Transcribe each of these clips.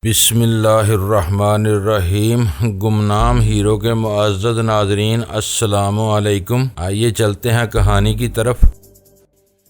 بسم اللہ الرحمن الرحیم۔ گمنام ہیرو کے معزز ناظرین، السلام علیکم۔ آئیے چلتے ہیں کہانی کی طرف۔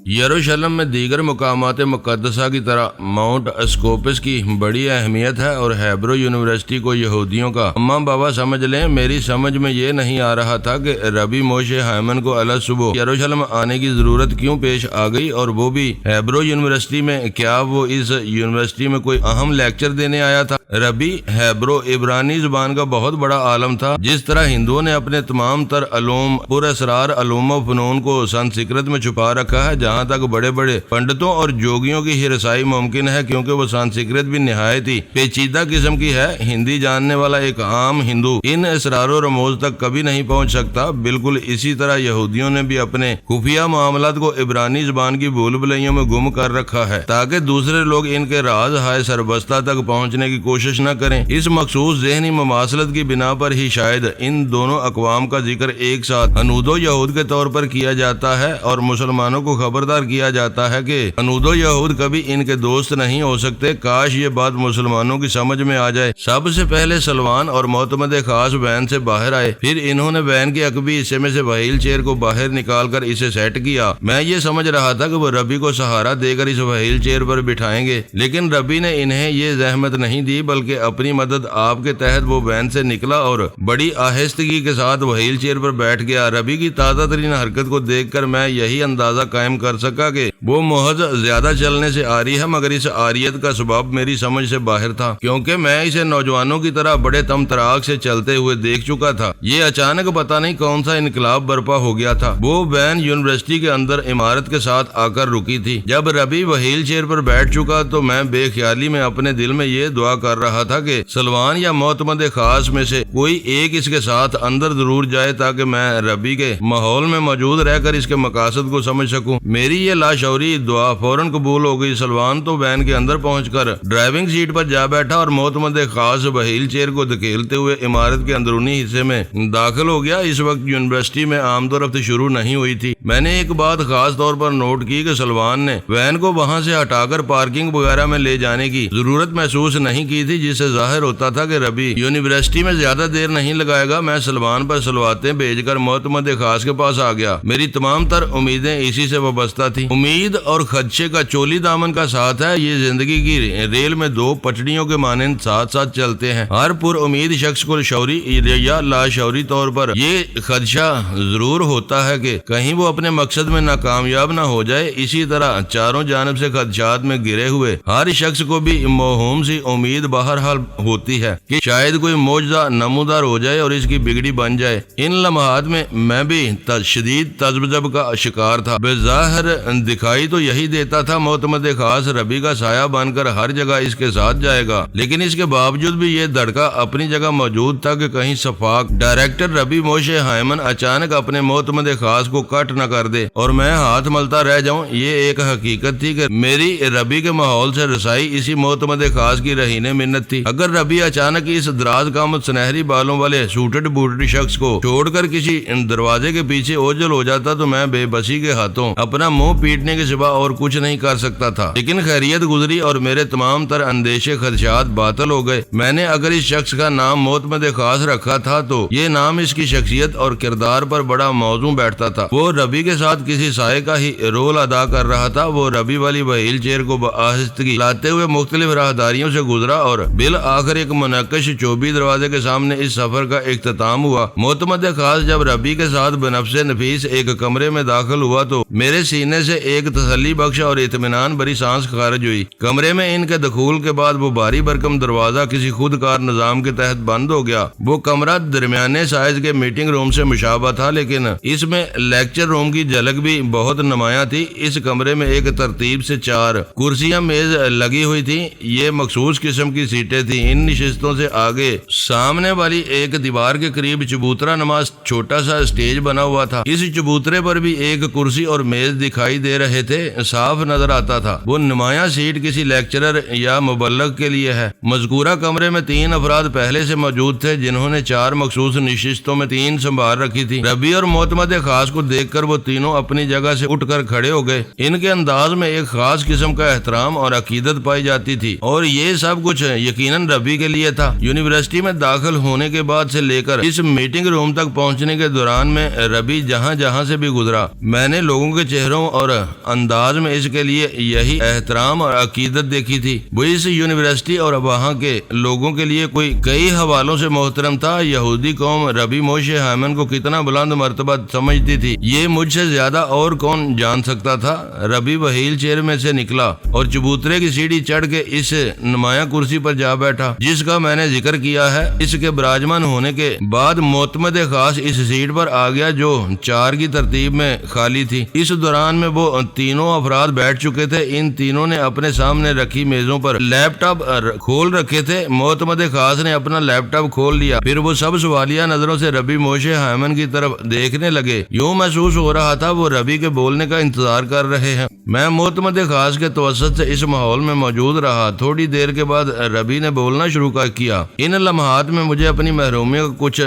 یروشلم میں دیگر مقامات مقدسہ کی طرح ماؤنٹ اسکوپس کی بڑی اہمیت ہے اور ہیبرو یونیورسٹی کو یہودیوں کا اماں بابا سمجھ لیں۔ میری سمجھ میں یہ نہیں آ رہا تھا کہ ربی موشے ہائمن کو الگ صبح یروشلم آنے کی ضرورت کیوں پیش آ گئی، اور وہ بھی ہیبرو یونیورسٹی میں۔ کیا وہ اس یونیورسٹی میں کوئی اہم لیکچر دینے آیا تھا؟ ربی ہیبرو عبرانی زبان کا بہت بڑا عالم تھا۔ جس طرح ہندوؤں نے اپنے تمام تر علوم پر اسرار علوم و فنون کو سنسکرت میں چھپا رکھا ہے، جہاں تک بڑے بڑے پنڈتوں اور جوگیوں کی ہی رسائی ممکن ہے، کیونکہ وہ سنسکرت بھی نہایت ہی پیچیدہ قسم کی ہے۔ ہندی جاننے والا ایک عام ہندو ان اسرار و رموز تک کبھی نہیں پہنچ سکتا۔ بالکل اسی طرح یہودیوں نے بھی اپنے خفیہ معاملات کو عبرانی زبان کی بھول بھلیوں میں گم کر رکھا ہے، تاکہ دوسرے لوگ ان کے راز ہائے سربستہ تک پہنچنے کی کوشش نہ کریں۔ اس مخصوص ذہنی مماثلت کی بنا پر ہی شاید ان دونوں اقوام کا ذکر ایک ساتھ ہنود و یہود کے طور پر کیا جاتا ہے، اور مسلمانوں کو خبردار کیا جاتا ہے کہ ہنود و یہود کبھی ان کے دوست نہیں ہو سکتے۔ کاش یہ بات مسلمانوں کی سمجھ میں آ جائے۔ سب سے پہلے سلوان اور معتمد خاص وین سے باہر آئے، پھر انہوں نے وین کے عقبی حصے میں سے وہیل چیئر کو باہر نکال کر اسے سیٹ کیا۔ میں یہ سمجھ رہا تھا کہ وہ ربی کو سہارا دے کر اس وہیل چیئر پر بٹھائیں گے، لیکن ربی نے انہیں یہ زحمت نہیں دی، بلکہ اپنی مدد آپ کے تحت وہ وین سے نکلا اور بڑی آہستگی کے ساتھ وہیل چیئر پر بیٹھ گیا۔ ربی کی تازہ ترین حرکت کو دیکھ کر میں یہی اندازہ قائم کر سکا کہ وہ محض زیادہ چلنے سے آ رہی ہے، مگر اس آریت کا سبب میری سمجھ سے باہر تھا، کیونکہ میں اسے نوجوانوں کی طرح بڑے تمطراق سے چلتے ہوئے دیکھ چکا تھا۔ یہ اچانک پتہ نہیں کون سا انقلاب برپا ہو گیا تھا۔ وہ وین یونیورسٹی کے اندر عمارت کے ساتھ آ کر رکی تھی۔ جب ربی وہیل چیئر پر بیٹھ چکا تو میں بے خیالی میں اپنے دل میں یہ دعا کر رہا تھا کہ سلوان یا معتمد خاص میں سے کوئی ایک اس کے ساتھ اندر ضرور جائے، تاکہ میں ربی کے ماحول میں موجود رہ کر اس کے مقاصد کو سمجھ سکوں۔ میری یہ لاشعوری دعا فوراً قبول ہو گئی۔ سلوان تو وین کے اندر پہنچ کر ڈرائیونگ سیٹ پر جا بیٹھا اور معتمد خاص وہیل چیئر کو دھکیلتے ہوئے عمارت کے اندرونی حصے میں داخل ہو گیا۔ اس وقت یونیورسٹی میں آمد و رفت شروع نہیں ہوئی تھی۔ میں نے ایک بات خاص طور پر نوٹ کی کہ سلوان نے وین کو وہاں سے ہٹا کر پارکنگ وغیرہ میں لے جانے کی ضرورت محسوس نہیں کی تھی، جس سے ظاہر ہوتا تھا کہ ربی یونیورسٹی میں زیادہ دیر نہیں لگائے گا۔ میں سلوان پر سلواتیں بھیج کر معتمد خاص کے پاس آ گیا۔ میری تمام تر امیدیں اسی سے وابستہ تھی۔ امید اور خدشے کا چولی دامن کا ساتھ ہے۔ یہ زندگی کی ریل میں دو پٹڑیوں کے مانند ساتھ ساتھ چلتے ہیں۔ ہر پر امید شخص کو شعوری یا لاشعوری طور پر یہ خدشہ ضرور ہوتا ہے کہ کہیں وہ اپنے مقصد میں ناکامیاب نہ ہو جائے۔ اسی طرح چاروں جانب سے خدشات میں گرے ہوئے ہر شخص کو بھی موہوم سی امید بہرحال ہوتی ہے کہ شاید کوئی معجزہ نمودار ہو جائے اور اس کی بگڑی بن جائے۔ ان لمحات میں بھی شدید تذبذب کا شکار تھا۔ بظاہر دکھائی تو یہی دیتا تھا معتمد خاص ربی کا سایہ بن کر ہر جگہ اس کے ساتھ جائے گا، لیکن اس کے باوجود بھی یہ دھڑکا اپنی جگہ موجود تھا کہ کہیں شفاق ڈائریکٹر ربی موشے ہائمن اچانک اپنے معتمد خاص کو کٹ نہ کر دے اور میں ہاتھ ملتا رہ جاؤں۔ یہ ایک حقیقت تھی کہ میری ربی کے ماحول سے رسائی اسی معتمد خاص کی رہین منت تھی۔ اگر ربی اچانک اس دراز قامت سنہری بالوں والے سوٹڈ بوٹڈ شخص کو چھوڑ کر کسی دروازے کے پیچھے اوجھل ہو جاتا تو میں بے بسی کے ہاتھوں اپنا منہ پیٹنے کے سوا اور کچھ نہیں کر سکتا تھا۔ لیکن خیریت گزری اور میرے تمام تر اندیشے خدشات باطل ہو گئے۔ میں نے اگر اس شخص کا نام معتمد خاص رکھا تھا تو یہ نام اس کی شخصیت اور کردار پر بڑا موزوں بیٹھتا تھا۔ وہ ربی کے ساتھ کسی سائے کا ہی رول ادا کر رہا تھا۔ وہ ربی والی وہیل چیئر کو بآہستگی لاتے ہوئے مختلف راہداریوں سے گزرا اور بالآخر ایک منقش چوبی دروازے کے سامنے اس سفر کا اختتام ہوا۔ معتمد خاص جب ربی کے ساتھ بنفس نفیس ایک کمرے میں داخل ہوا تو میرے سینے سے ایک تسلی بخش اور اطمینان بری سانس خارج ہوئی۔ کمرے میں ان کے دخول کے بعد وہ بھاری بھرکم دروازہ کسی خود کار نظام کے تحت بند ہو گیا۔ وہ کمرہ درمیانے سائز کے میٹنگ روم سے مشابہ تھا، لیکن اس میں لیکچر روم کی جھلک بھی بہت نمایاں تھی۔ اس کمرے میں ایک ترتیب سے 4 کرسیاں میز لگی ہوئی تھیں۔ یہ مخصوص قسم کی سیٹیں تھیں۔ ان نشستوں سے آگے سامنے والی ایک دیوار کے قریب چبوترا نما چھوٹا سا اسٹیج بنا ہوا تھا۔ اس چبوترے پر بھی ایک کرسی اور میز دکھائی دے رہے تھے، صاف نظر آتا تھا وہ نمایاں سیٹ کسی لیکچرر یا مبلغ کے لیے ہے۔ مذکورہ کمرے میں 3 افراد پہلے سے موجود تھے جنہوں نے 4 مخصوص نشستوں میں 3 سنبھال رکھی تھی۔ ربی اور معتمد خاص کو دیکھ کر وہ تینوں اپنی جگہ سے اٹھ کر کھڑے ہو گئے۔ ان کے انداز میں ایک خاص قسم کا احترام اور عقیدت پائی جاتی تھی، اور یہ سب کچھ یقیناً ربی کے لیے تھا۔ یونیورسٹی میں داخل ہونے کے بعد سے لے کر اس میٹنگ روم تک پہنچنے کے دوران میں ربی جہاں جہاں سے بھی گزرا، میں نے لوگوں کے چہروں اور انداز میں اس کے لیے یہی احترام اور عقیدت دیکھی تھی۔ وہ اس یونیورسٹی اور وہاں کے لوگوں کے لیے کئی حوالوں سے محترم تھا۔ یہودی قوم ربی موشے ہائمن کو کتنا بلند مرتبہ سمجھتی تھی، یہ مجھ سے زیادہ اور کون جان سکتا تھا۔ ربی وہیل چیئر میں سے نکلا اور چبوترے کی سیڑھی چڑھ کے اس نمایاں کرسی پر جا بیٹھا جس کا میں نے ذکر کیا ہے۔ اس کے براجمان ہونے کے بعد معتمد خاص اس سیٹ پر آ گیا جو 4 کی ترتیب میں خالی تھی۔ اس دوران میں وہ تینوں افراد بیٹھ چکے تھے۔ ان تینوں نے اپنے سامنے رکھی میزوں پر لیپ ٹاپ کھول رکھے تھے۔ معتمد خاص نے اپنا لیپ ٹاپ کھول لیا، پھر وہ سب سوالیہ نظروں سے ربی موشے ہائمن کی طرف دیکھنے لگے۔ یوں محسوس ہو رہا تھا وہ ربی کے بولنے کا انتظار کر رہے ہیں۔ میں معتمد خاص کے توسط سے اس ماحول میں موجود رہا۔ تھوڑی دیر کے بعد ربی نے بولنا شروع کیا۔ ان لمحات میں مجھے اپنی محرومی کا کچھ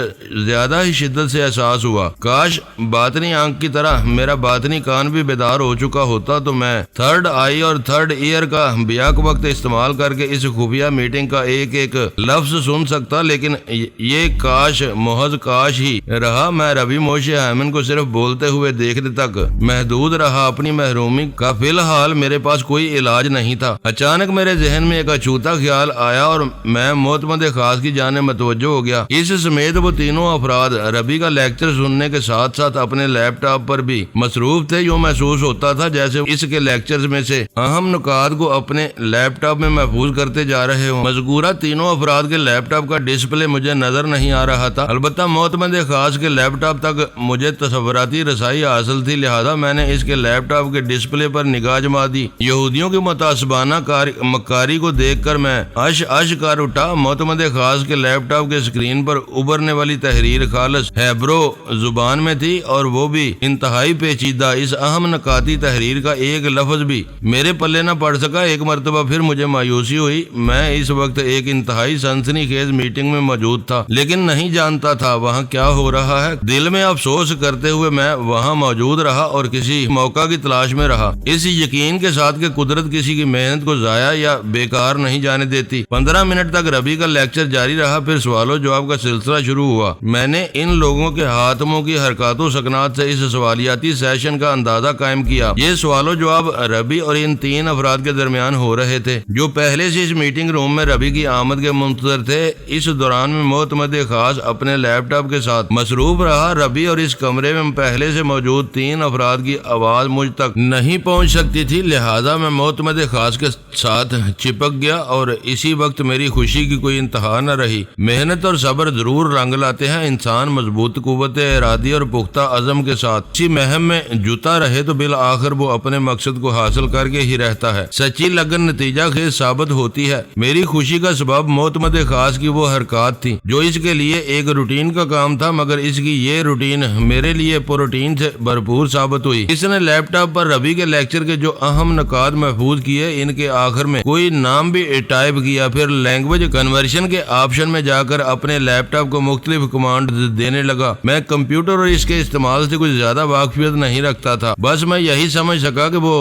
زیادہ ہی شدت سے احساس ہوا۔ کاش باطنی آنکھ کی طرح میرا باطنی کان بھی بیدار ہو چکا ہوتا تو میں 3rd آئی اور 3rd ایئر کا بیاک وقت استعمال کر کے اس خفیہ میٹنگ کا ایک ایک لفظ سن سکتا، لیکن یہ کاش محض کاش ہی رہا۔ میں ربی موشے ہائمن کو صرف بولتے ہوئے دیکھنے تک محدود رہا۔ اپنی محرومی کا فی الحال میرے پاس کوئی علاج نہیں تھا۔ اچانک میرے ذہن میں ایک اچھوتا خیال آیا اور میں معتمد خاص کی جانب متوجہ ہو گیا۔ اس سمیت وہ تینوں افراد ربی کا لیکچر سننے کے ساتھ ساتھ اپنے لیپ ٹاپ پر بھی مصروف تھے۔ یوں محسوس ہوتا تھا جیسے اس کے لیکچرز میں سے اہم نکات کو اپنے لیپ ٹاپ میں محفوظ کرتے جا رہے ہوں۔ مذکورہ تینوں افراد کے لیپ ٹاپ کا ڈسپلے مجھے نظر نہیں آ رہا تھا، البتہ معتمد خاص کے لیپ ٹاپ تک مجھے تصوراتی رسائی حاصل تھی، لہذا میں نے اس کے لیپ ٹاپ کے ڈسپلے پر نگاہ جما دی۔ یہودیوں کی متعصبانہ مکاری کو دیکھ کر میں اش کر اٹھا۔ معتمد خاص کے لیپ ٹاپ کے اسکرین پر ابھرنے والی تحریر خالص ہیبرو زبان میں تھی، اور وہ بھی انتہائی پیچیدہ۔ اس اہم نکاتی تحریر کا ایک لفظ بھی میرے پلے نہ پڑ سکا۔ ایک مرتبہ پھر مجھے مایوسی ہوئی۔ میں اس وقت ایک انتہائی سنسنی خیز میٹنگ میں موجود تھا، لیکن نہیں جانتا تھا وہاں کیا ہو رہا ہے۔ دل میں افسوس کرتے ہوئے میں وہاں موجود رہا اور کسی موقع کی تلاش میں رہا، اس یقین کے ساتھ کہ قدرت کسی کی محنت کو ضائع یا بیکار نہیں جانے دیتی۔ 15 منٹ تک ربی کا لیکچر جاری رہا، پھر سوال و جواب کا سلسلہ شروع ہوا۔ میں نے ان لوگوں کے ہاتھوں کی حرکات و سکنات سے اس سوالیاتی سیشن کا اندازہ قائم کیا۔ یہ سوال و جواب ربی اور ان 3 افراد کے درمیان ہو رہے تھے جو پہلے سے اس میٹنگ روم میں ربی کی آمد کے منتظر تھے۔ اس دوران میں معتمد خاص اپنے لیپ ٹاپ کے ساتھ مصروف رہا۔ ربی اور اس کمرے میں پہلے سے موجود 3 افراد کی آواز مجھ تک نہیں پہنچ سکتی تھی، لہذا میں معتمد خاص کے ساتھ چپک گیا، اور اسی وقت میری خوشی کی کوئی انتہا نہ رہی۔ محنت اور صبر ضرور رنگ لاتے ہیں۔ انسان مضبوط قوت ارادی اور پختہ عزم کے ساتھ اسی مہم میں جتا رہے تو بالآخر وہ اپنے مقصد کو حاصل کر کے ہی رہتا ہے۔ سچی لگن نتیجہ خیز ثابت ہوتی ہے۔ میری خوشی کا سبب معتمد خاص کی وہ حرکات تھی جو اس کے لیے ایک روٹین کا کام تھا، مگر اس کی یہ روٹین میرے لیے پروٹین سے بھرپور ثابت ہوئی۔ اس نے لیپ ٹاپ پر ربی کے لیکچر کے جو اہم نکات محفوظ کیے، ان کے آخر میں کوئی نام بھی ٹائپ کیا، پھر لینگویج کنورژن کے آپشن میں جا کر اپنے لیپ ٹاپ کو مختلف کمانڈ دینے لگا۔ میں کمپیوٹر اور اس کے استعمال سے کچھ زیادہ واقفیت نہیں رکھتا تھا، بس میں یہی سمجھ سکا کہ وہ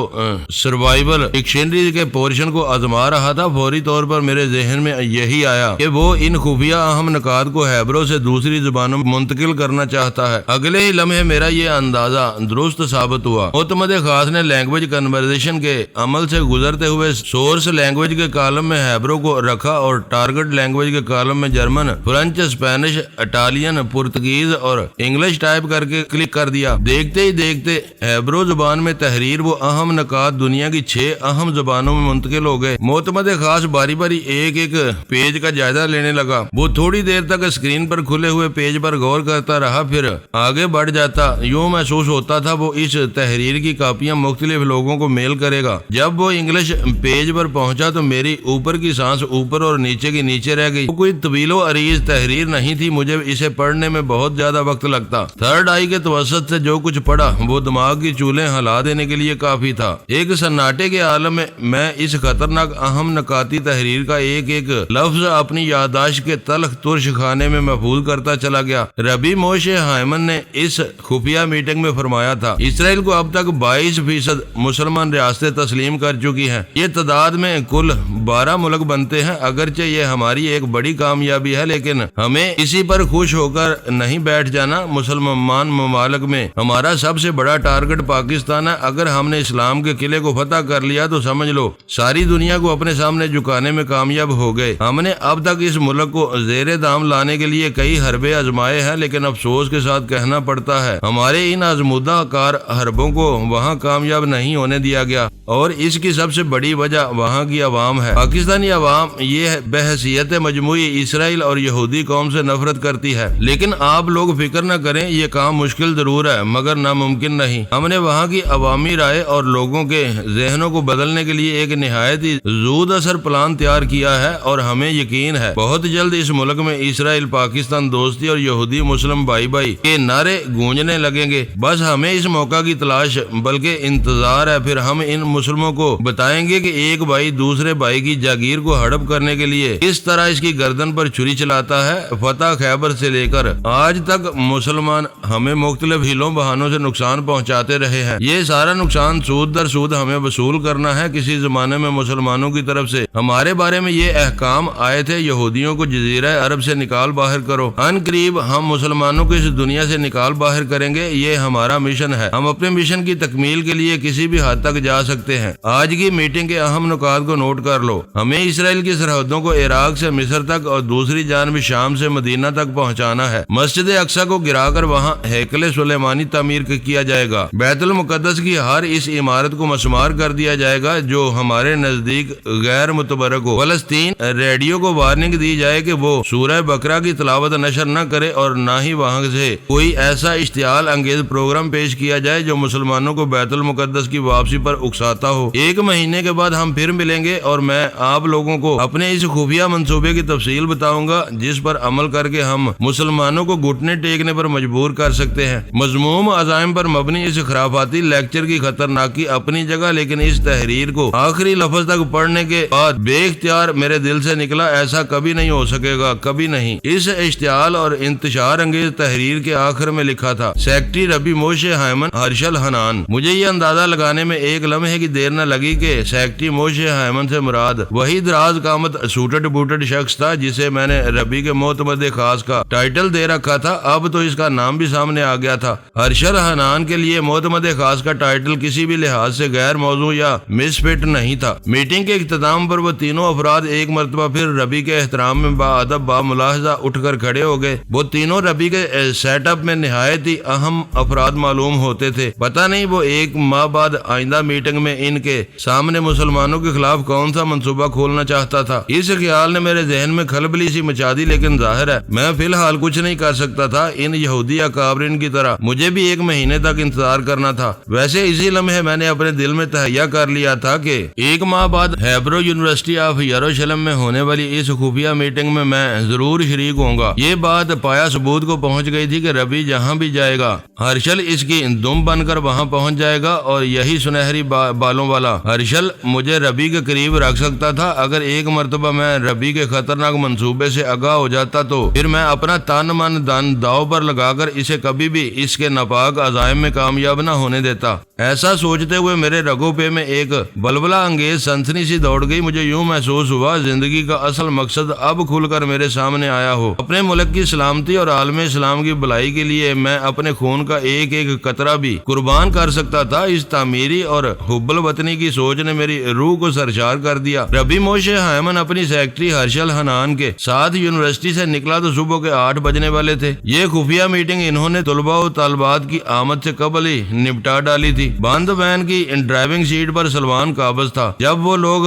سروائیول ڈکشنری کے پورشن کو آزما رہا تھا۔ فوری طور پر میرے ذہن میں یہی آیا کہ وہ ان خفیہ اہم نکات کو ہیبرو سے دوسری زبانوں میں منتقل کرنا چاہتا ہے۔ اگلے ہی لمحے میرا یہ اندازہ درست ثابت ہوا۔ معتمد خاص نے لینگویج کنورزیشن کے عمل سے گزرتے ہوئے سورس لینگویج کے کالم میں ہیبرو کو رکھا اور ٹارگٹ لینگویج کے کالم میں جرمن، فرنچ، اسپینش، اٹالین، پرتگیز اور انگلش ٹائپ کر کے کلک کر دیا۔ دیکھتے ہی دیکھتے ہیبرو زبان میں تحریر وہ اہم نکات دنیا کی 6 اہم زبانوں میں منتقل ہو گئے۔ معتمد خاص باری باری ایک ایک پیج کا جائزہ لینے لگا۔ وہ تھوڑی دیر تک اسکرین پر کھلے ہوئے پیج پر غور کرتا رہا، پھر آگے بڑھ جاتا۔ یوں محسوس ہوتا تھا وہ اس تحریر کی کاپیاں مختلف لوگوں کو میل کرے گا۔ جب وہ انگلش پیج پر پہنچا تو میری اوپر کی سانس اوپر اور نیچے کی نیچے رہ گئی۔ وہ کوئی طویل و عریض تحریر نہیں تھی، مجھے اسے پڑھنے میں بہت زیادہ وقت لگتا۔ 3rd آئی کے توسط سے جو کچھ پڑھا وہ دماغ کی چولہے ہلا دینے کے لیے کافی تھا۔ ایک سناٹے کے عالم میں اس خطرناک اہم نکاتی تحریر کا ایک ایک لفظ اپنی یادداشت کے تلخ ترش خانے میں محفوظ کرتا چلا گیا۔ ربی موشے ہائمن نے اس خفیہ میٹنگ میں فرمایا تھا، اسرائیل کو اب تک 22% مسلمان ریاستیں تسلیم کر چکی ہیں۔ یہ تعداد میں کل 12 ملک بنتے ہیں۔ اگرچہ یہ ہماری ایک بڑی کامیابی ہے، لیکن ہمیں اسی پر خوش ہو کر نہیں بیٹھ جانا۔ مسلمان ممالک میں ہمارا سب سے بڑا ٹارگٹ پاکستان ہے۔ اگر ہم نے اسلام کے قلعے کو فتح کر لیا تو سمجھ لو ساری دنیا کو اپنے سامنے جھکانے میں کامیاب ہو گئے۔ ہم نے اب تک اس ملک کو زیر دام لانے کے لیے کئی حربے آزمائے ہیں، لیکن افسوس کے ساتھ کہنا پڑتا ہے ہمارے ان آزمودہ کار حربوں کو وہاں کامیاب نہیں ہونے دیا گیا، اور اس کی سب سے بڑی وجہ وہاں کی عوام ہے۔ پاکستانی عوام یہ بحیثیت مجموعی اسرائیل اور یہودی قوم سے نفرت کرتی ہے، لیکن آپ لوگ فکر نہ کریں، یہ کام مشکل ضرور ہے مگر ناممکن نہیں۔ ہم نے وہاں کی عوامی رائے اور لوگوں کے ذہنوں کو بدلنے کے لیے ایک نہایت ہی زود اثر پلان تیار کیا ہے، اور ہمیں یقین ہے بہت جلد اس ملک میں اسرائیل پاکستان دوستی اور یہودی مسلم بھائی بھائی کے نعرے گونجنے لگیں گے۔ بس ہمیں اس موقع کی تلاش بلکہ انتظار ہے، پھر ہم ان مسلموں کو بتائیں گے کہ ایک بھائی دوسرے بھائی کی جاگیر کو ہڑپ کرنے کے لیے کس طرح اس کی گردن پر چھری چلاتا ہے۔ فتح خیبر سے لے کر آج تک مسلمان ہمیں مختلف ہیلوں بہانوں سے نقصان پہنچاتے رہے ہیں۔ یہ سارا نقصان سود در سود ہمیں وصول کرنا ہے۔ کسی زمانے میں مسلمانوں کی طرف سے ہمارے بارے میں یہ احکام آئے تھے، یہودیوں کو جزیرہ عرب سے نکال باہر کرو۔ ان قریب ہم مسلمانوں کو اس دنیا سے نکال باہر کریں گے۔ یہ ہمارا مشن ہے۔ ہم اپنے مشن کی تکمیل کے لیے کسی بھی حد تک جا سکتے ہیں۔ آج کی میٹنگ کے اہم نکات کو نوٹ کر لو۔ ہمیں اسرائیل کی سرحدوں کو عراق سے مصر تک اور دوسری جانب شام سے مدینہ تک پہنچانا ہے۔ مسجد اقصی کو گرا کر وہاں ہیکل سلیمانی تعمیر کیا جائے گا۔ بیت المقدس کی ہر اس عمارت کو مسمار کر دیا جائے گا جو ہمارے نزدیک غیر متبرک ہو۔ فلسطین ریڈیو کو وارننگ دی جائے کہ وہ سورہ بقرہ کی تلاوت نشر نہ کرے، اور نہ ہی وہاں سے کوئی ایسا اشتعال انگیز پروگرام پیش کیا جائے جو مسلمانوں کو بیت المقدس کی واپسی پر اکساتا ہو۔ 1 مہینے کے بعد ہم پھر ملیں گے اور میں آپ لوگوں کو اپنے اس خفیہ منصوبے کی تفصیل بتاؤں گا جس پر عمل کر کے ہم مسلمانوں کو گھٹنے ٹیکنے پر مجبور کر سکتے ہیں۔ مضموم عزائم پر مبنی اس خرافاتی لیکچر کی خطرناکی اپنی جگہ، لیکن اس تحریر کو آخری لفظ تک پڑھنے کے بعد بے اختیار میرے دل سے نکلا ایسا کبھی نہیں ہو سکے گا، کبھی نہیں۔ اس اشتعال اور انتشار انگیز تحریر کے آخر میں لکھا تھا، سیکٹری ربی موشے ہائمن ہرشل حنان۔ مجھے یہ اندازہ لگانے میں ایک لمحے کی دیر نہ لگی کہ سیکٹری موشے ہائمن سے مراد وہی دراز قامت سوٹڈ بوٹڈ شخص تھا جسے میں نے ربی کے معتمد خاص کا ٹائٹل دے رکھا تھا۔ اب تو اس کا نام بھی سامنے آ گیا تھا۔ ہرشل حنان کے لیے معتمد خاص کا ٹائٹل کسی بھی لحاظ سے غیر موضوع یا مس فٹ نہیں تھا۔ میٹنگ کے اختتام پر وہ تینوں افراد ایک مرتبہ پھر ربی کے احترام میں باادب با ملاحظہ اٹھ کر کھڑے ہو گئے۔ وہ تینوں ربی کے سیٹ اپ میں نہایت ہی اہم افراد معلوم ہوتے تھے۔ پتہ نہیں وہ 1 ماہ بعد آئندہ میٹنگ میں ان کے سامنے مسلمانوں کے خلاف کون سا منصوبہ کھولنا چاہتا تھا۔ اس خیال نے میرے ذہن میں کھلبلی سی مچا دی، لیکن ظاہر ہے میں فی الحال کچھ نہیں کر سکتا تھا۔ ان یہودی اکابرین کی طرح مجھے بھی 1 مہینے تک انتظار کرنا تھا۔ ویسے اسی لمحے میں نے اپنے دل میں تہیہ کر لیا تھا کہ 1 ماہ بعد ہیبرو یونیورسٹی آف یروشلم میں ہونے والی اس خفیہ میٹنگ میں ضرور شریک ہوں گا۔ یہ بات پایا ثبوت کو پہنچ گئی تھی کہ ربی جہاں بھی جائے گا ہرشل اس کی دم بن کر وہاں پہنچ جائے گا، اور یہی سنہری بالوں والا ہرشل مجھے ربی کے قریب رکھ سکتا تھا۔ اگر ایک مرتبہ میں ربی کے خطرناک منصوبے سے آگاہ ہو جاتا تو پھر میں اپنا تن من دن داؤ پر لگا کر اسے کبھی بھی اس کے ناپاک عزائم میں کامیاب نہ ہونے دیتا۔ ایسا سوچتے ہوئے میرے رگوں پہ میں ایک بلبلہ انگیز سنسنی سی دوڑ گئی۔ مجھے یوں محسوس ہوا زندگی کا اصل مقصد اب کھل کر میرے سامنے آیا ہو۔ اپنے ملک کی سلامتی اور عالم اسلام کی بھلائی کے لیے میں اپنے خون کا ایک ایک قطرہ بھی قربان کر سکتا تھا۔ اس تعمیری اور حب الوطنی کی سوچ نے میری روح کو سرشار کر دیا۔ ربی موشے ہائمن اپنی سیکٹری ہرشل حنان کے ساتھ یونیورسٹی سے نکلا تو صبح کے 8 بجنے والے تھے۔ یہ خفیہ میٹنگ انہوں نے طلباء و طالبات کی آمد سے قبل ہی نپٹا ڈالی تھی۔ بند وین کی ڈرائیونگ سیٹ پر سلمان قابض تھا۔ جب وہ لوگ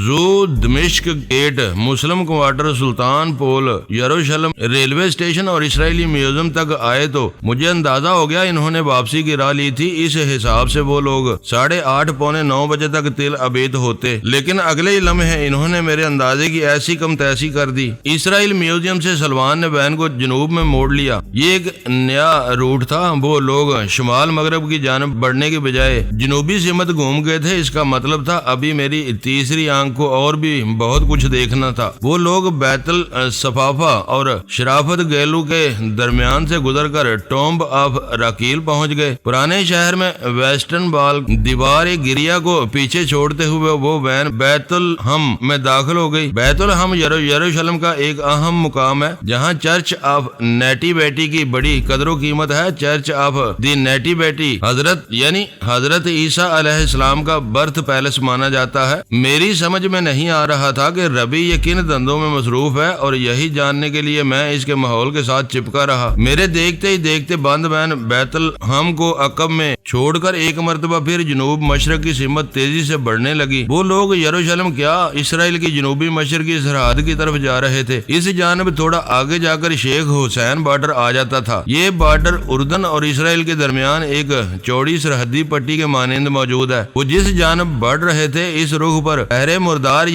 زو دمشق گیٹ، مسلم کوارٹر، سلطان پول، یروشلم ریلوے اسٹیشن اور اسرائیلی میوزیم تک آئے تو مجھے اندازہ ہو گیا انہوں نے واپسی کی راہ لی تھی۔ اس حساب سے وہ لوگ 8:30 پونے 9 بجے تک تل ابید ہوتے، لیکن اگلے ہی لمحے انہوں نے میرے اندازے کی ایسی کم تیسی کر دی۔ اسرائیل میوزیم سے سلمان نے وین کو جنوب میں موڑ لیا۔ یہ ایک نیا روٹ تھا۔ وہ لوگ شمال مغرب کی جانب بڑھنے کی کے بجائے جنوبی سمت گھوم گئے تھے، اس کا مطلب تھا ابھی میری تیسری آنکھ کو اور بھی بہت کچھ دیکھنا تھا۔ وہ لوگ بیت الصفافہ اور شرافت گیلو کے درمیان سے گزر کر ٹومب آف راکیل پہنچ گئے۔ پرانے شہر میں ویسٹرن وال دیوار گریا کو پیچھے چھوڑتے ہوئے وہ وین بیت الحم میں داخل ہو گئی۔ بیت الحم یروشلم کا ایک اہم مقام ہے جہاں چرچ آف نیٹیویٹی کی بڑی قدر و قیمت ہے۔ چرچ آف دی نیٹیویٹی حضرت عیسیٰ علیہ السلام کا برتھ پیلس مانا جاتا ہے۔ میری سمجھ میں نہیں آ رہا تھا کہ ربی یہ کن دندوں میں مصروف ہے، اور یہی جاننے کے لیے میں اس کے ماحول کے ساتھ چپکا رہا۔ میرے دیکھتے ہی دیکھتے بند وین بیت الحم کو عقب میں چھوڑ کر ایک مرتبہ پھر جنوب مشرق کی سمت تیزی سے بڑھنے لگی۔ وہ لوگ یروشلم کیا اسرائیل کی جنوبی مشرقی سرحد کی طرف جا رہے تھے۔ اس جانب تھوڑا آگے جا کر شیخ حسین بارڈر آ جاتا تھا۔ یہ بارڈر اردن اور اسرائیل کے درمیان ایک چوڑی سرحدی پٹی کے مانند موجود ہے۔ وہ جس جانب بڑھ رہے تھے اس رخ پر بحر مردار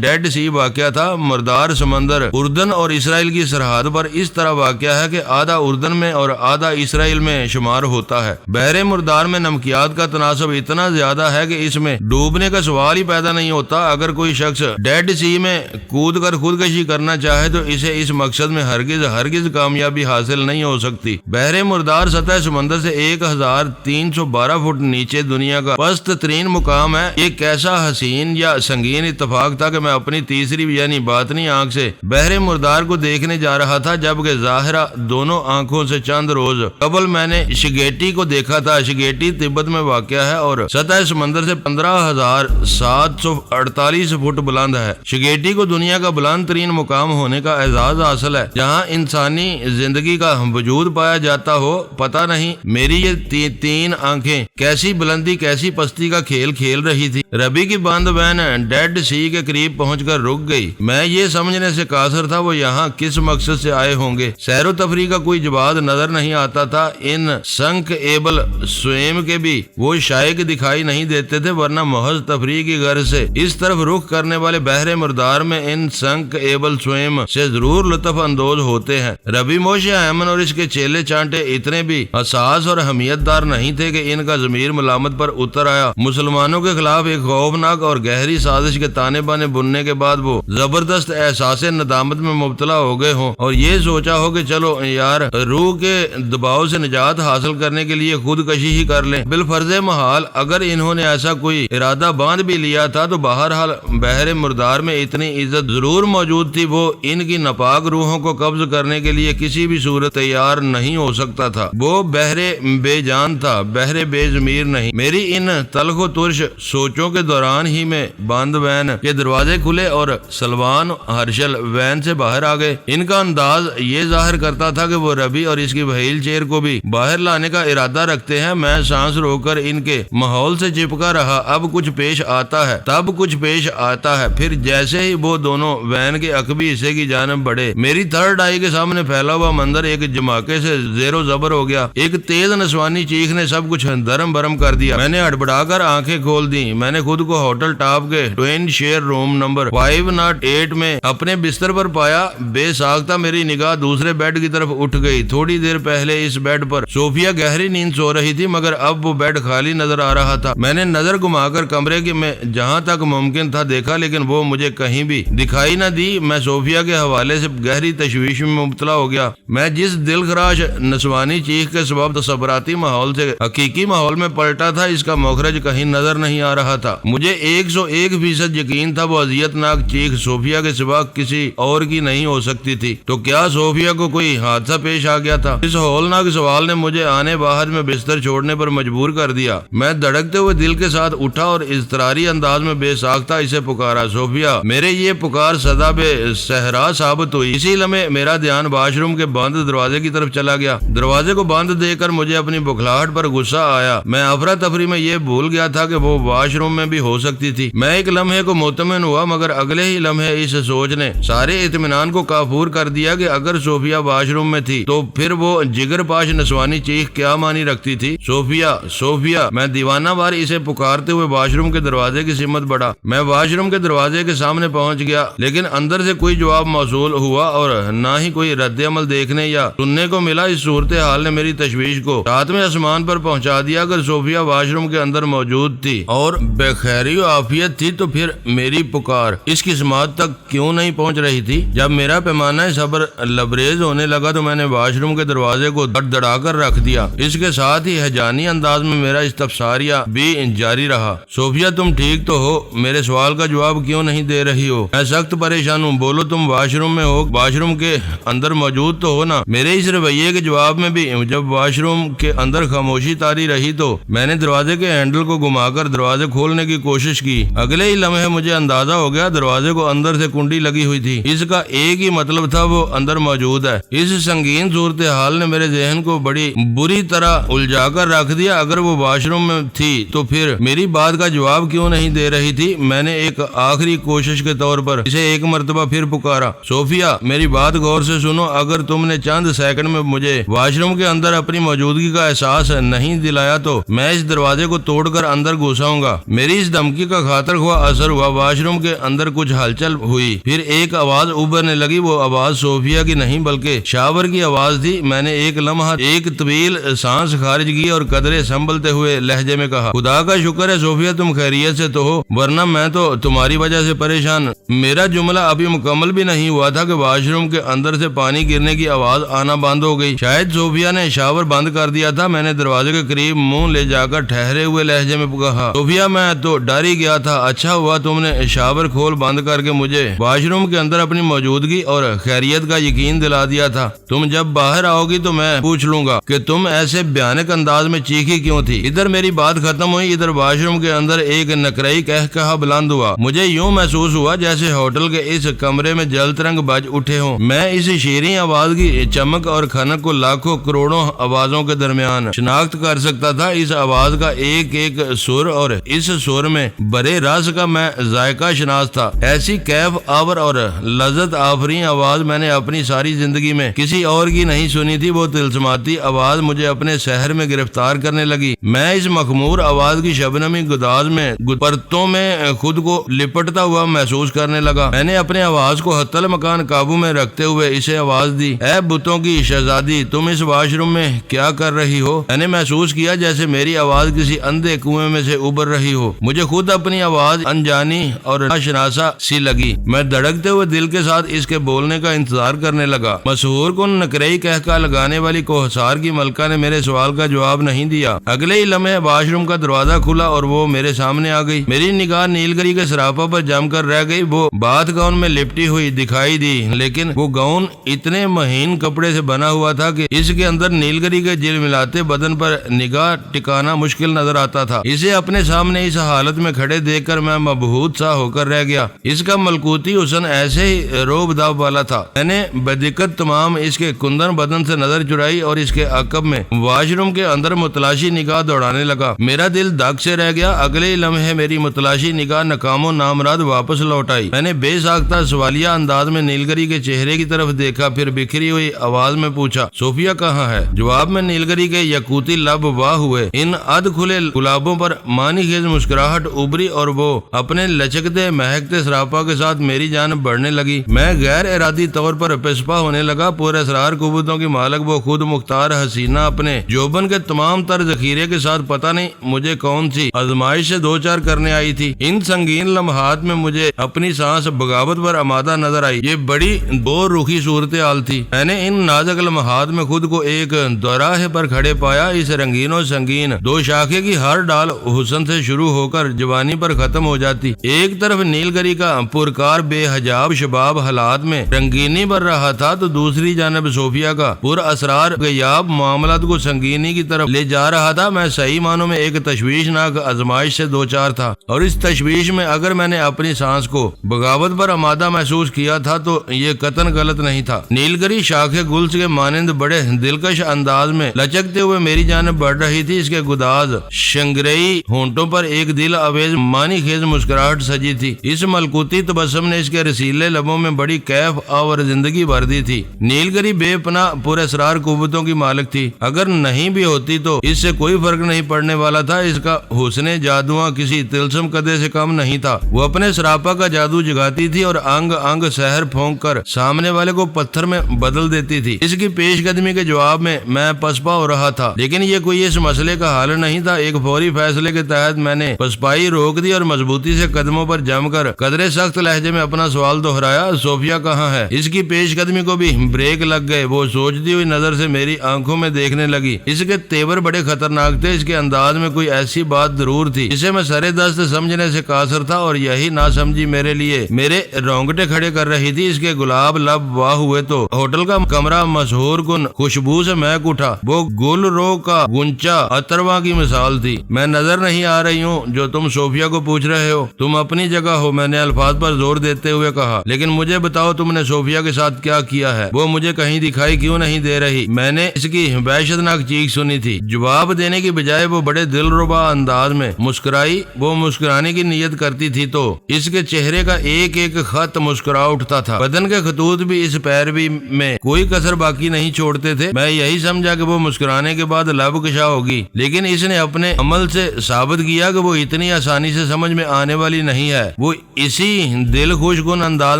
ڈیڈ سی واقع تھا۔ مردار سمندر اردن اور اسرائیل کی سرحد پر اس طرح واقع ہے کہ آدھا اردن میں اور آدھا اسرائیل میں شمار ہوتا ہے۔ بحر مردار میں نمکیات کا تناسب اتنا زیادہ ہے کہ اس میں ڈوبنے کا سوال ہی پیدا نہیں ہوتا۔ اگر کوئی شخص ڈیڈ سی میں کود کر خودکشی کرنا چاہے تو اسے اس مقصد میں ہرگز کامیابی حاصل نہیں ہو سکتی۔ بحر مردار سطح سمندر سے 1312 فٹ نیچے دنیا کا پست ترین مقام ہے۔ یہ کیسا حسین یا سنگین اتفاق تھا کہ میں اپنی تیسری باطنی آنکھ سے بحر مردار کو دیکھنے جا رہا تھا، جبکہ ظاہرہ دونوں آنکھوں سے چند روز قبل میں نے شگیٹی کو دیکھا تھا۔ شگیٹی تبت میں واقع ہے اور سطح سمندر سے 15,748 فٹ بلند ہے۔ شگیٹی کو دنیا کا بلند ترین مقام ہونے کا اعزاز حاصل ہے جہاں انسانی زندگی کا وجود پایا جاتا ہو۔ پتہ نہیں میری یہ تین آنکھیں کیسی بلندی کیسی پستی کا کھیل کھیل رہی تھی۔ ربی کی بند وین ڈیڈ سی کے قریب پہنچ کر رک گئی۔ میں یہ سمجھنے سے قاصر تھا وہ یہاں کس مقصد سے آئے ہوں گے۔ سیر و تفریح کا کوئی جواز نظر نہیں آتا تھا۔ ان سنک ایبل سویم کے بھی وہ شائق دکھائی نہیں دیتے تھے، ورنہ محض تفریح کی غرض سے اس طرف رخ کرنے والے بحر مردار میں ان سنک ایبل سویم سے ضرور لطف اندوز ہوتے ہیں۔ ربی موشے ایمن اور اس کے چیلے چانٹے اتنے بھی حساس اور حمیت دار نہیں تھے کہ ان کا ضمیر ملامت پر اتر آیا۔ مسلمانوں کے خلاف ایک خوفناک اور گہری سازش کے تانے بانے بننے کے بعد وہ زبردست احساس ندامت میں مبتلا ہو گئے ہوں اور یہ سوچا ہو کہ چلو یار روح کے دباؤ سے نجات حاصل کرنے کے لیے خودکشی ہی کر لیں۔ بالفرض محال اگر انہوں نے ایسا کوئی ارادہ باندھ بھی لیا تھا تو بہرحال بحر مردار میں اتنی عزت ضرور موجود تھی، وہ ان کی ناپاک روحوں کو قبض کرنے کے لیے کسی بھی صورت تیار نہیں ہو سکتا تھا۔ وہ بحر بے جان تھا، بحر بے ضمیر نہیں۔ میری ان تلخ و ترش سوچوں کے دوران ہی میں بند وین کے دروازے کھلے اور سلوان ہرشل وین سے باہر آ گئے۔ ان کا انداز یہ ظاہر کرتا تھا کہ وہ ربی اور اس کی وہیل چیر کو بھی باہر لانے کا ارادہ رکھتے ہیں۔ میں سانس روک کر ان کے ماحول سے چپکا رہا۔ اب کچھ پیش آتا ہے تب کچھ پیش آتا ہے۔ پھر جیسے ہی وہ دونوں وین کے عقبی حصے کی جانب بڑھے، میری تھرڈ آئی کے سامنے پھیلا ہوا منظر ایک جماکے سے زیر و زبر ہو گیا۔ ایک تیز نسوانی چیخ نے سب کچھ درم برم کر دیا۔ میں نے ہڑبڑا کر آنکھیں کھول دی۔ میں نے خود کو ہوٹل ٹاپ کے ٹوین شیئر روم نمبر 508 میں اپنے بستر پر پایا۔ بے ساختہ میری نگاہ دوسرے بیڈ کی طرف اٹھ گئی۔ تھوڑی دیر پہلے اس بیڈ پر صوفیہ گہری نیند سو رہی تھی، مگر اب وہ بیڈ خالی نظر آ رہا تھا۔ میں نے نظر گھما کر کمرے میں جہاں تک ممکن تھا دیکھا، لیکن وہ مجھے کہیں بھی دکھائی نہ دی۔ میں صوفیہ کے حوالے سے گہری تشویش میں مبتلا ہو گیا۔ میں جس دل خراش نسوانی چیخ کے سبب تصوراتی ماحول سے حقیقی ماحول میں پلٹا تھا، اس کا مخرج کہیں نظر نہیں آ رہا تھا۔ مجھے 101% یقین تھا وہ اذیت ناک چیخ صوفیہ کے سوا کسی اور کی نہیں ہو سکتی تھی۔ تو کیا صوفیہ کو کوئی حادثہ پیش آ گیا تھا؟ اس ہولناک سوال نے مجھے آنے باہر میں بستر چھوڑنے پر مجبور کر دیا۔ میں دھڑکتے ہوئے دل کے ساتھ اٹھا اور اضطراری انداز میں بے ساختہ اسے پکارا، صوفیہ۔ میرے یہ پکار صدا بے صحرا ثابت ہوئی۔ اسی لمحے میرا دھیان واش روم کے بند دروازے کی طرف چلا گیا۔ دروازے کو بند دیکھ کر مجھے اپنی بخلاہٹ پر غصہ آیا۔ میں افراتفری میں یہ بھول گیا تھا کہ وہ واش روم میں بھی ہو سکتی تھی۔ میں ایک لمحے کو مطمئن ہوا، مگر اگلے ہی لمحے اس سوچ نے سارے اطمینان کو کافور کر دیا کہ اگر صوفیہ واش روم میں تھی تو پھر وہ جگر پاش نسوانی چیخ کیا معنی رکھتی تھی۔ صوفیہ صوفیہ میں دیوانہ وار اسے پکارتے ہوئے واش روم کے دروازے کی سمت بڑھا۔ میں واش روم کے دروازے کے سامنے پہنچ گیا، لیکن اندر سے کوئی جواب موصول ہوا اور نہ ہی کوئی رد عمل دیکھنے یا سننے کو ملا۔ اس صورتحال نے میری تشویش کو ساتویں آسمان پر پہنچا دیا۔ اگر صوفیہ واش روم کے اندر موجود تھی اور بخیری و عافیت تھی تو پھر میری پکار اس کی سماعت تک کیوں نہیں پہنچ رہی تھی؟ جب میرا پیمانہ صبر لبریز ہونے لگا تو میں نے واش روم کے دروازے کو دڑا کر رکھ دیا۔ اس کے ساتھ ہی ہجانی انداز میں میرا استفساریہ بھی جاری رہا۔ صوفیہ تم ٹھیک تو ہو؟ میرے سوال کا جواب کیوں نہیں دے رہی ہو؟ میں سخت پریشان ہوں، بولو تم واش روم میں ہو، واش روم کے اندر موجود تو ہو نا؟ میرے اس رویے کے جواب میں بھی جب واش روم کے اندر خاموشی طاری رہی تو میں نے دروازے کے ہینڈل کو گھما کر دروازے کھولنے کی کوشش کی۔ اگلے ہی لمحے مجھے اندازہ ہو گیا دروازے کو اندر سے کنڈی لگی ہوئی تھی۔ اس کا ایک ہی مطلب تھا، وہ اندر موجود ہے۔ اس سنگین صورتحال نے میرے ذہن کو بڑی بری طرح الجھا کر رکھ دیا۔ اگر وہ واش روم میں تھی تو پھر میری بات کا جواب کیوں نہیں دے رہی تھی؟ میں نے ایک آخری کوشش کے طور پر اسے ایک مرتبہ پھر پکارا، صوفیہ میری بات غور سے سنو، اگر تم نے چند سیکنڈ میں مجھے واش روم کے اندر اپنی موجودگی کا احساس نہیں دلایا تو میں اس دروازے کو توڑ کر اندر گھساؤں گا۔ میری اس دھمکی کا خاطر خواہ اثر ہوا۔ واش روم کے اندر کچھ ہلچل ہوئی، پھر ایک آواز ابھرنے لگی۔ وہ آواز صوفیہ کی نہیں بلکہ شاور کی آواز تھی۔ میں نے ایک لمحہ ایک طویل سانس خارج کی اور قدرے سنبھلتے ہوئے لہجے میں کہا، خدا کا شکر ہے صوفیہ تم خیریت سے تو ہو، ورنہ میں تو تمہاری وجہ سے پریشان۔ میرا جملہ ابھی مکمل بھی نہیں ہوا تھا کہ واش روم کے اندر سے پانی گرنے کی آواز آنا بند ہو گئی۔ شاید صوفیہ نے شاور بند کر دیا تھا۔ میں نے دروازے کے قریب منہ لے جا کر ٹھہرے ہوئے لہجے میں کہا، صوفیہ میں تو ڈر ہی گیا تھا، اچھا ہوا تم نے شاور کھول بند کر کے مجھے واش روم کے اندر اپنی موجودگی اور خیریت کا یقین دلا دیا تھا۔ تم جب باہر آؤ گی تو میں پوچھ لوں گا کہ تم ایسے بھیانک انداز میں چیخی کیوں تھی۔ ادھر میری بات ختم ہوئی، ادھر واش روم کے اندر ایک نکرئی کہا بلند ہوا۔ مجھے یوں محسوس ہوا جیسے ہوٹل کے اس کمرے میں جل ترنگ بج اٹھے ہوں۔ میں اس شیریں آواز کی چمک اور کھنک کو لاکھوں کروڑوں آوازوں کے درمیان شناخت کر سکتا تھا۔ اس آواز کا ایک ایک سر اور اس سر میں برے راز کا میں ذائقہ شناس تھا۔ ایسی کیف آور اور لذت آفرین آواز میں نے اپنی ساری زندگی میں کسی اور کی نہیں سنی تھی۔ وہ طلسماتی آواز مجھے اپنے سحر میں گرفتار کرنے لگی۔ میں اس مخمور آواز کی شبنمی گداز میں پرتوں میں خود کو لپٹتا ہوا محسوس کرنے لگا۔ میں نے اپنے آواز کو حتی المکان قابو میں رکھتے ہوئے اسے آواز دی، اے بتوں کی شہزادی تم اس واش روم میں کیا کر رہی ہو؟ میں نے محسوس کیا جیسے میری آواز کسی اندھے کنویں میں سے ابھر رہی ہو۔ مجھے خود اپنی آواز انجانی اور ناشناسا سی لگی۔ میں دھڑکتے ہوئے دل کے ساتھ اس کے بولنے کا انتظار کرنے لگا۔ مسحور کن نکرئی کہکا لگانے والی کوہسار کی ملکہ نے میرے سوال کا جواب نہیں دیا۔ اگلے ہی لمحے واش روم کا دروازہ کھلا اور وہ میرے سامنے آ گئی۔ میری نگاہ نیلگری کے سراپا پر جم کر رہ گئی۔ وہ بات گاؤن میں لپٹی ہوئی دکھائی دی، لیکن وہ گاؤن اتنے مہین کپڑے سے بنا ہوا تھا کہ اس کے اندر نیلگری کے جلملاتے بدن پر نگاہ ٹکانا مشکل نظر آتا تھا۔ اسے اپنے سامنے اس حالت میں کھڑے دیکھ کر میں مبہوت سا ہو کر رہ گیا۔ اس کا ملکوتی حسن ایسے ہی روب داب والا تھا۔ میں نے بدقت تمام اس کے کندن بدن سے نظر چرائی اور اس کے عقب میں واش روم کے اندر متلاشی نگاہ دوڑانے لگا۔ میرا دل داغ سے رہ گیا۔ اگلے ہی لمحے میری متلاشی نگاہ ناکام و نامراد واپس لوٹ آئی۔ میں نے بے ساختہ سوالیہ انداز میں نیلگری کے چہرے کی طرف دیکھا، پھر بکھری ہوئی آواز میں پوچھا، صوفیہ کہاں ہے؟ جواب میں نیلگری کے یقوتی لب واہ ہوئے۔ ان ادھ کھلے گلابوں پر معنی خیز مسکراہٹ ابری اور وہ اپنے لچکتے مہکتے سراپا کے ساتھ میری جانب بڑھنے لگی۔ میں غیر ارادی طور پر پسپا ہونے لگا۔ پورے اسرار قوتوں کی مالک وہ خود مختار حسینہ اپنے جوبن کے تمام تر ذخیرے کے ساتھ پتہ نہیں مجھے کون سی آزمائش سے دوچار کرنے آئی تھی۔ ان سنگین لمحات میں مجھے اپنی سانس بغاوت پر آمادہ نظر آئی۔ یہ بڑی دو رخی صورتحال تھی۔ میں نے ان نازک لمحات میں خود کو ایک دوراہے پر کھڑے پایا۔ اس رنگین و سنگین دو شاخے کی ہر ڈال حسن سے شروع ہو کر جوانی پر ختم ہو جاتی۔ ایک طرف نیلگری کا پرکار بے حجاب شباب حالات میں رنگینی بھر رہا تھا تو دوسری جانب صوفیہ کا پر اسرار غیاب معاملات کو سنگینی کی طرف لے جا رہا تھا۔ میں صحیح معنوں میں ایک تشویشناک آزمائش سے دوچار تھا، اور اس تشویش میں اگر میں نے اپنی سانس کو بغاوت پر آمادہ محسوس کیا تھا تو یہ قطعاً غلط نہیں تھا۔ نیلگری شاخ گل کے مانند بڑے دلکش انداز میں لچکتے ہوئے میری جانب بڑھ رہی تھی۔ اس کے گداز شنگرئی ہونٹوں پر ایک دل آویز معنی خیز مسکراہٹ سجی تھی۔ اس ملکوتی تبسم نے اس کے رسیلے لبوں میں بڑی کیف اور زندگی بھر دی تھی۔ نیلگری بے پناہ پر اسرار قوتوں کی مالک تھی۔ اگر نہیں بھی ہوتی تو تو اس سے کوئی فرق نہیں پڑنے والا تھا۔ اس کا حسن جادواں کسی تلسم کدے سے کم نہیں تھا۔ وہ اپنے سراپا کا جادو جگاتی تھی اور انگ انگ سحر پھونک کر سامنے والے کو پتھر میں بدل دیتی تھی۔ اس کی پیش قدمی کے جواب میں پسپا ہو رہا تھا، لیکن یہ کوئی اس مسئلے کا حل نہیں تھا۔ ایک فوری فیصلے کے تحت میں نے پسپائی روک دی اور مضبوطی سے قدموں پر جم کر قدرے سخت لہجے میں اپنا سوال دہرایا، صوفیہ کہاں ہے؟ اس کی پیش قدمی کو بھی بریک لگ گئے۔ وہ سوچتی ہوئی نظر سے میری آنکھوں میں دیکھنے لگی۔ اس کے تیور بڑے خطرناک تھے۔ اس کے انداز میں کوئی ایسی بات ضرور تھی جسے میں سرے دست سمجھنے سے قاصر تھا، اور یہی ناسمجھی میرے لیے میرے رونگٹے کھڑے کر رہی تھی۔ اس کے گلاب لب واہ ہوئے تو ہوٹل کا کمرہ مسحور کن خوشبو سے مہک اٹھا۔ وہ گل رو کا گنچا اترواں کی مثال تھی۔ میں نظر نہیں آ رہی ہوں جو تم صوفیہ کو پوچھ رہے ہو؟ تم اپنی جگہ ہو، میں نے الفاظ پر زور دیتے ہوئے کہا، لیکن مجھے بتاؤ تم نے صوفیہ کے ساتھ کیا کیا ہے؟ وہ مجھے کہیں دکھائی کیوں نہیں دے رہی؟ میں نے اس کی وحشتناک چیخ سنی تھی۔ جواب دینے کی بجائے وہ بڑے دلربا انداز میں مسکرائی۔ وہ مسکرانے کی نیت کرتی تھی تو اس کے چہرے کا ایک ایک خط مسکرا اٹھتا تھا۔ بدن کے خطوط بھی اس پیروی میں کوئی کسر باقی نہیں چھوڑتے تھے۔ میں یہی سمجھا کہ وہ مسکرانے کے بعد لب کشا ہوگی، لیکن اس نے اپنے عمل سے ثابت کیا کہ وہ اتنی آسانی سے سمجھ میں آنے والی نہیں ہے۔ وہ اسی دل خوش کن انداز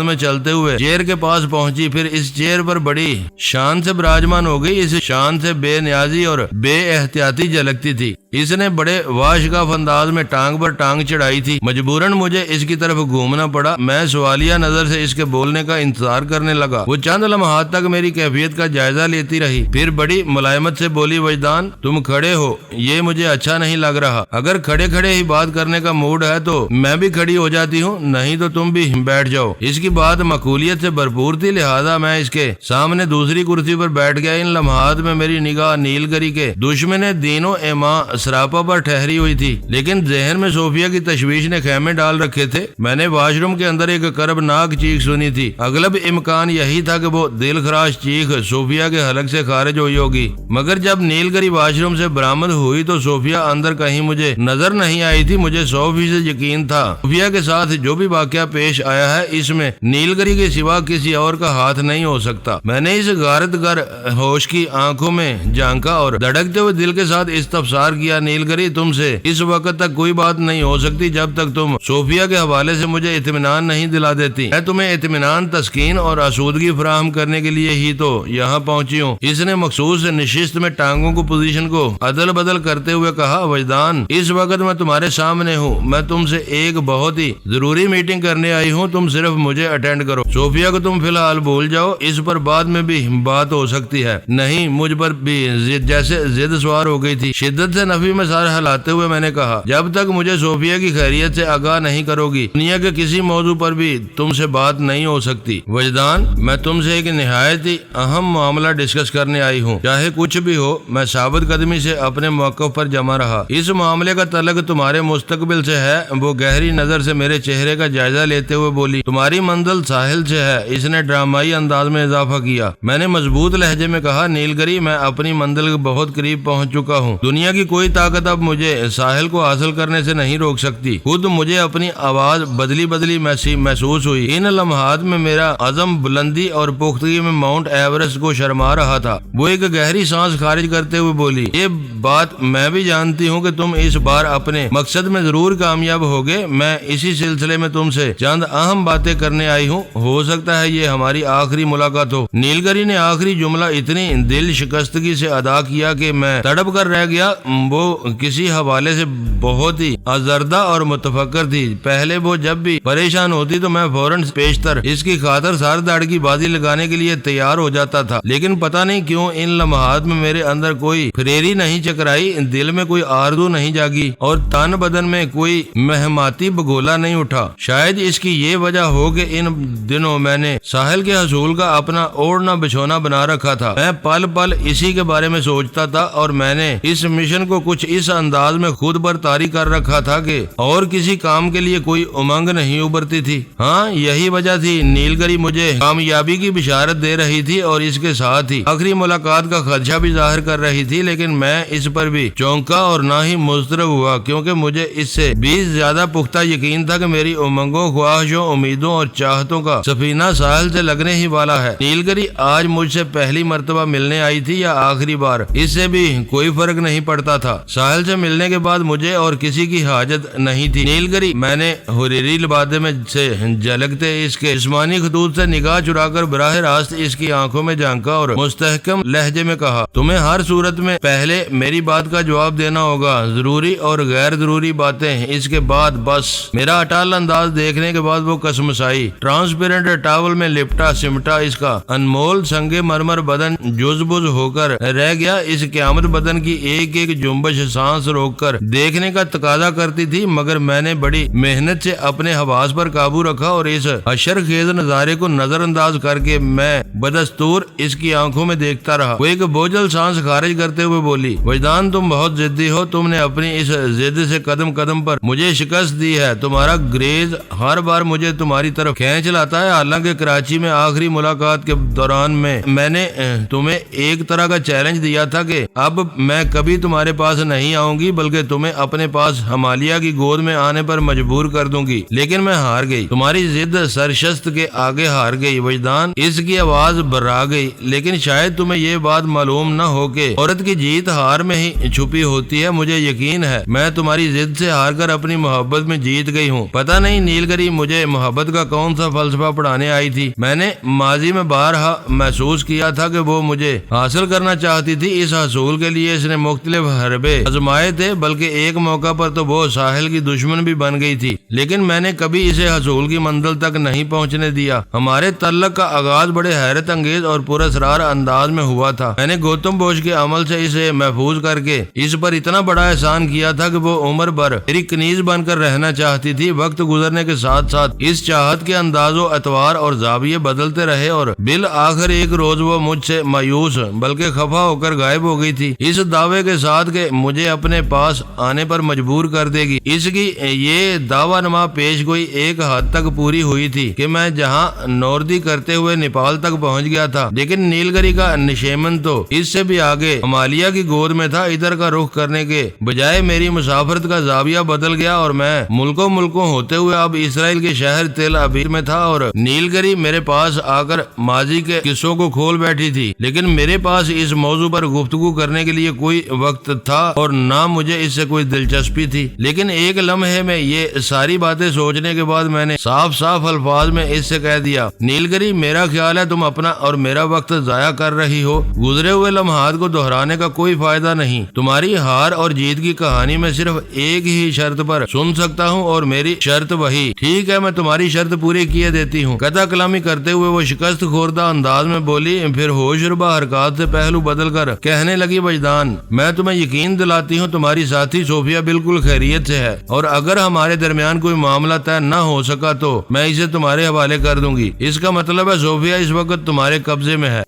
میں چلتے ہوئے چیئر کے پاس پہنچی، پھر اس چیئر پر بڑی شان سے براجمان ہو گئی۔ اس شان سے بے نیازی اور بے احتیاطی جھلکتی تھی۔ اس نے بڑے واشگاف انداز میں ٹانگ پر ٹانگ چڑھائی تھی۔ مجبوراً مجھے اس کی طرف گھومنا پڑا۔ میں سوالیہ نظر سے اس کے بولنے کا انتظار کرنے لگا۔ وہ چند لمحات تک میری کیفیت کا جائزہ لیتی رہی، پھر بڑی ملائمت سے بولی، وجدان تم کھڑے ہو، یہ مجھے اچھا نہیں لگ رہا۔ اگر کھڑے کھڑے ہی بات کرنے کا موڈ ہے تو میں بھی کھڑی ہو جاتی ہوں، نہیں تو تم بھی بیٹھ جاؤ۔ اس کی بات معقولیت سے بھرپور تھی، لہذا میں اس کے سامنے دوسری کرسی پر بیٹھ گیا۔ ان لمحات میں میری نگاہ نیل گری کے دشمن دینوں ایما سراپا پر ٹھہری ہوئی تھی، لیکن ذہن میں صوفیہ کی تشویش نے خیمے ڈال رکھے تھے۔ میں نے واش روم کے اندر ایک کربناک چیخ سنی تھی۔ اغلب امکان یہی تھا کہ وہ دل خراش چیخ صوفیہ کے حلق سے خارج ہوئی ہوگی، مگر جب نیل گری واش روم سے برآمد ہوئی تو صوفیہ اندر کہیں مجھے نظر نہیں آئی تھی۔ مجھے 100% یقین تھا صوفیہ کے ساتھ جو بھی واقعہ پیش آیا ہے اس میں نیل گری کے سوا کسی اور کا ہاتھ نہیں ہو سکتا۔ میں نے اس غارت گر ہوش کی آنکھوں میں جھانکا اور دھڑکتے ہوئے دل کے ساتھ استفسار کیا، نیل گری تم سے اس وقت تک کوئی بات نہیں ہو سکتی جب تک تم صوفیہ کے حوالے سے مجھے اطمینان نہیں دلا دیتی۔ میں تمہیں اطمینان، تسکین اور آسودگی فراہم کرنے کے لیے ہی تو یہاں پہنچی ہوں۔ اس نے مخصوص نشست میں ٹانگوں کو پوزیشن کو عدل بدل کرتے ہوئے کہا، وجدان اس وقت میں تمہارے سامنے ہوں، میں تم سے ایک بہت ہی ضروری میٹنگ کرنے آئی ہوں، تم صرف مجھے اٹینڈ کرو۔ صوفیہ کو تم فی الحال بھول جاؤ، اس پر بعد میں بھی بات ہو سکتی ہے۔ نہیں، مجھ پر بھی جیسے ضد سوار ہو گئی تھی۔ شدت سے نفی میں سر ہلاتے ہوئے میں نے کہا، جب تک مجھے صوفیہ کی خیریت سے آگاہ نہیں کرو گی دنیا کے کسی موضوع پر بھی تم سے بات نہیں ہو سکتی۔ وجدان میں تم سے ایک نہایت ہی اہم معاملہ ڈسکس کرنے آئی ہوں، چاہے کچھ بھی ہو۔ میں ثابت قدمی سے اپنے موقف پر جمع رہا۔ اس معاملے کا تعلق تمہارے مستقبل سے ہے۔ وہ گہری نظر سے میرے چہرے کا جائزہ لیتے ہوئے بولی، تمہاری منزل ساحل سے ہے۔ اس نے ڈرامائی انداز میں اضافہ کیا۔ میں نے مضبوط لہجے میں کہا، نیل گری میں اپنی منزل کے بہت قریب پہنچ چکا ہوں۔ دنیا کی کوئی طاقت اب مجھے ساحل کو حاصل کرنے سے نہیں روک سکتی۔ خود مجھے اپنی آواز بدلی بدلی محسوس ہوئی۔ ان لمحات میں میرا عزم بلندی اور پختگی میں ماؤنٹ ایورسٹ کو شرما رہا تھا۔ وہ ایک گہری سانس خارج کرتے ہوئے بولی، یہ بات میں بھی جانتی ہوں کہ تم اس بار اپنے مقصد میں ضرور کامیاب ہوگے۔ میں اسی سلسلے میں تم سے چند اہم باتیں کرنے آئی ہوں، ہو سکتا ہے یہ ہماری آخری ملاقات ہو۔ نیل گری نے آخری جملہ اتنی دل شکستگی سے ادا کیا کہ میں تڑپ کر رہ گیا۔ وہ کسی حوالے سے بہت ہی آزردہ اور متفکر تھی۔ پہلے وہ جب بھی پریشان ہوتی تو میں فوراً پیشتر اس کی خاطر سار داڑ کی بازی لگانے کے لیے تیار ہو جاتا تھا، لیکن پتہ نہیں کیوں ان لمحات میں میرے اندر کوئی فریری نہیں چکرائی، دل میں کوئی آرزو نہیں جاگی اور تن بدن میں کوئی مہماتی بگولا نہیں اٹھا۔ شاید اس کی یہ وجہ ہو کہ ان دنوں میں نے ساحل کے حصول کا اپنا اوڑھنا بچھونا بنا رکھا تھا۔ میں پل پل اسی کے بارے میں سوچتا تھا اور میں نے اس مشن کو کچھ اس انداز میں خود پر طاری کر رکھا تھا کہ اور کسی کام کے لیے کوئی امنگ نہیں ابھرتی تھی۔ ہاں، یہی وجہ تھی نیل گری مجھے کامیابی کی بشارت دے رہی تھی اور اس کے ساتھ ہی آخری ملاقات کا خدشہ بھی ظاہر کر رہی تھی، لیکن میں اس پر بھی چونکا اور نہ ہی مضطرب ہوا، کیونکہ مجھے اس سے بھی زیادہ پختہ یقین تھا کہ میری امنگوں، خواہشوں، امیدوں اور چاہتوں کا سفینہ ساحل سے لگنے ہی والا ہے۔ نیل گری آج مجھ سے پہلی مرتبہ ملنے آئی تھی یا آخری بار؟ اس سے بھی کوئی فرق نہیں پڑتا تھا۔ ساحل سے ملنے کے بعد مجھے اور کسی کی حاجت نہیں تھی۔ نیلگری، میں نے حریری لبادے میں سے جھلکتے اس کے جسمانی خطوط سے نگاہ چرا کر براہ راست اس کی آنکھوں میں جھانکا اور مستحکم لہجے میں کہا، تمہیں ہر صورت میں پہلے میری بات کا جواب دینا ہوگا، ضروری اور غیر ضروری باتیں اس کے بعد بس۔ میرا اٹال انداز دیکھنے کے بعد وہ کسمسائی۔ ٹرانسپیرنٹ ٹاول میں لپٹا سمٹا اس کا انمول سنگ مرمر بدن جز بز ہو کر رہ گیا۔ اس قیامت بدن کی ایک ایک جنبش سانس روک کر دیکھنے کا تقاضا کرتی تھی، مگر میں نے بڑی محنت سے اپنے حواس پر قابو رکھا اور اس حشر خیز نظارے کو نظر انداز کر کے میں بدستور اس کی آنکھوں میں دیکھتا رہا۔ وہ ایک بوجھل سانس خارج کرتے ہوئے بولی، وجدان تم بہت ضدی ہو، تم نے اپنی اس ضد سے قدم قدم پر مجھے شکست دی ہے۔ تمہارا گریز ہر بار مجھے تمہاری طرف کھینچ لاتا ہے، حالانکہ کراچی میں آخری ملاقات کے دوران میں نے تمہیں ایک طرح کا چیلنج دیا تھا کہ اب میں کبھی تمہارے پاس نہیں آؤں گی بلکہ تمہیں اپنے پاس ہمالیہ کی گود میں آنے پر مجبور کر دوں گی، لیکن میں ہار گئی۔ تمہاری ضد سرشست کے آگے ہار گئی۔ وجدان، اس کی آواز برا گئی، لیکن شاید تمہیں یہ بات معلوم نہ ہو کہ عورت کی جیت ہار میں ہی چھپی ہوتی ہے۔ مجھے یقین ہے میں تمہاری ضد سے ہار کر اپنی محبت میں جیت گئی ہوں۔ پتہ نہیں نیلگری مجھے محبت کا کون سا فلسفہ پڑھانے آئی تھی۔ میں نے ماضی میں بارہا محسوس کیا تھا کہ وہ مجھے حاصل کرنا چاہتی تھی۔ اس حصول کے لیے اس نے مختلف حربے آزمائے تھے، بلکہ ایک موقع پر تو وہ ساحل کی دشمن بھی بن گئی تھی، لیکن میں نے کبھی اسے حصول کی منزل تک نہیں پہنچنے دیا۔ ہمارے تعلق کا آغاز بڑے حیرت انگیز اور پراسرار انداز میں ہوا تھا۔ میں نے گوتم بدھ کے عمل سے اسے محفوظ کر کے اس پر اتنا بڑا احسان کیا تھا کہ وہ عمر بھر میری کنیز بن کر رہنا چاہتی تھی۔ وقت گزرنے کے ساتھ ساتھ اس چاہت کے انداز و اطوار اور زاویے بدلتے رہے اور بالآخر ایک روز وہ مجھ سے مایوس بلکہ خفا ہو کر غائب ہو گئی تھی، اس دعوے کے ساتھ کہ مجھے اپنے پاس آنے پر مجبور کر دے گی۔ اس کی یہ دعوی نما پیش گوئی ایک حد تک پوری ہوئی تھی کہ میں جہاں نوردی کرتے ہوئے نیپال تک پہنچ گیا تھا، لیکن نیلگری کا نشیمن تو اس سے بھی آگے ہمالیہ کی گود میں تھا۔ ادھر کا رخ کرنے کے بجائے میری مسافرت کا زاویہ بدل گیا اور میں ملکوں ہوتے ہوئے اب اسرائیل کے شہر تل ابیب میں تھا، اور نیلگری میرے پاس آ کر ماضی کے قصوں کو کھول بیٹھی تھی، لیکن میرے پاس اس موضوع پر گفتگو کرنے کے لیے کوئی وقت تھا اور نہ مجھے اس سے کوئی دلچسپی تھی۔ لیکن ایک لمحے میں یہ ساری باتیں سوچنے کے بعد میں نے صاف صاف الفاظ میں اس سے کہہ دیا، نیلگری، میرا خیال ہے تم اپنا اور میرا وقت ضائع کر رہی ہو۔ گزرے ہوئے لمحات کو دہرانے کا کوئی فائدہ نہیں۔ تمہاری ہار اور جیت کی کہانی میں صرف ایک ہی شرط پر سن سکتا ہوں اور میری شرط وہی۔ ٹھیک ہے، میں تمہاری شرط پوری کیے دیتی ہوں۔ قطع کلامی کرتے ہوئے وہ شکست خوردہ انداز میں بولی، پھر ہوش ربا حرکات سے پہلو بدل کر کہنے لگی، وجدان، میں تمہیں یقین دلاتی ہوں تمہاری ساتھی صوفیہ بالکل خیریت سے ہے، اور اگر ہمارے درمیان کوئی معاملہ طے نہ ہو سکا تو میں اسے تمہارے حوالے کر دوں گی۔ اس کا مطلب ہے صوفیہ اس وقت تمہارے قبضے میں ہے۔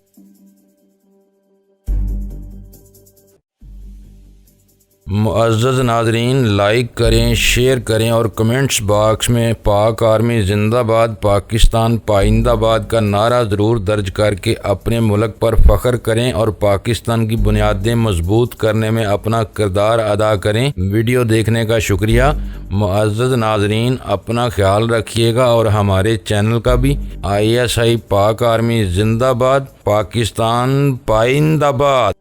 معزز ناظرین، لائک کریں، شیئر کریں اور کمنٹس باکس میں پاک آرمی زندہ باد، پاکستان پائندہ باد کا نعرہ ضرور درج کر کے اپنے ملک پر فخر کریں اور پاکستان کی بنیادیں مضبوط کرنے میں اپنا کردار ادا کریں۔ ویڈیو دیکھنے کا شکریہ۔ معزز ناظرین، اپنا خیال رکھیے گا اور ہمارے چینل کا بھی۔ ISI پاک آرمی زندہ باد، پاکستان پائندہ باد۔